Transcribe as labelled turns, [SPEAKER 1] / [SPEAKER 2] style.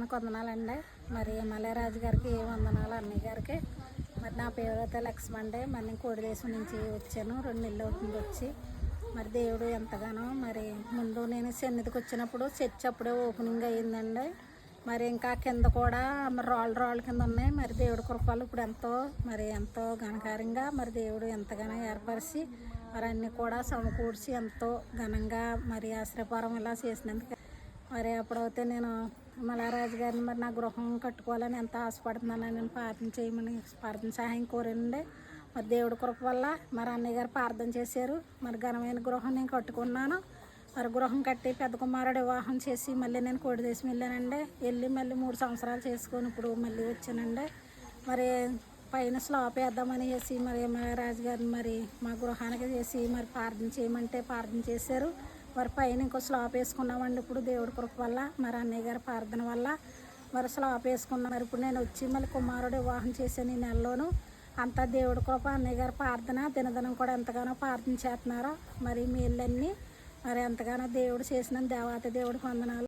[SPEAKER 1] నాన్నకు వందనాలండి. మరి మలయరాజు గారికి వందనాలు, అన్నయ్య గారికి. మరి నా పేరు అయితే లక్ష్మండి. మరి నేను కోడిదేశం నుంచి వచ్చాను, 2 నెలలు అవుతుంది వచ్చి. మరి దేవుడు ఎంతగానో మరి ముందు నేను సన్నిధికి వచ్చినప్పుడు చర్చ్ అప్పుడే ఓపెనింగ్ అయ్యిందండి. మరి ఇంకా కింద కూడా మరి రాళ్ళు కింద ఉన్నాయి. మరి దేవుడి కృపలు ఇప్పుడు ఎంతో ఘనకారంగా మరి దేవుడు ఎంతగానో ఏర్పరిచి మరి అన్నీ కూడా సమకూర్చి ఎంతో ఘనంగా మరి ఆశ్రయపురం ఇలా చేసినందుకు మరి అప్పుడైతే నేను మలయరాజు గారిని మరి నా గృహం కట్టుకోవాలని ఎంత ఆశపడుతున్నాను. నేను ప్రార్థన సహాయం కోరండి. మరి దేవుడి కృప వల్ల మరి అన్నయ్య గారు ప్రార్థన చేశారు. మరి ఘనమైన గృహం నేను కట్టుకున్నాను. మరి గృహం కట్టి పెద్ద కుమారుడు వివాహం చేసి మళ్ళీ నేను కోడిదేశం వెళ్ళానండి. వెళ్ళి మళ్ళీ 3 సంవత్సరాలు చేసుకొని ఇప్పుడు మళ్ళీ వచ్చానండి. మరి పైన స్లాబ్ వేద్దామని చేసి మరి మలయరాజు గారిని మరి మా గృహానికి చేసి మరి ప్రార్థన చేయమంటే ప్రార్థన చేశారు. మరి పైన ఇంకో స్లాబ్ వేసుకున్నామండి. ఇప్పుడు దేవుడి కృప వల్ల మరి అన్నయ్య గారి ప్రార్థన వల్ల మరి స్లాబ్ వేసుకున్నాం. మరి ఇప్పుడు నేను వచ్చి మళ్ళీ కుమారుడు వివాహం చేశాను ఈ నెలలోను. అంతా దేవుడి కృప, అన్నయ్య గారి ప్రార్థన, దినదినం కూడా ఎంతగానో ప్రార్థన చేస్తున్నారో మరి మీ ఇళ్ళన్నీ మరి ఎంతగానో దేవుడు చేసిన దేవాతి దేవుడికి వందనాలు.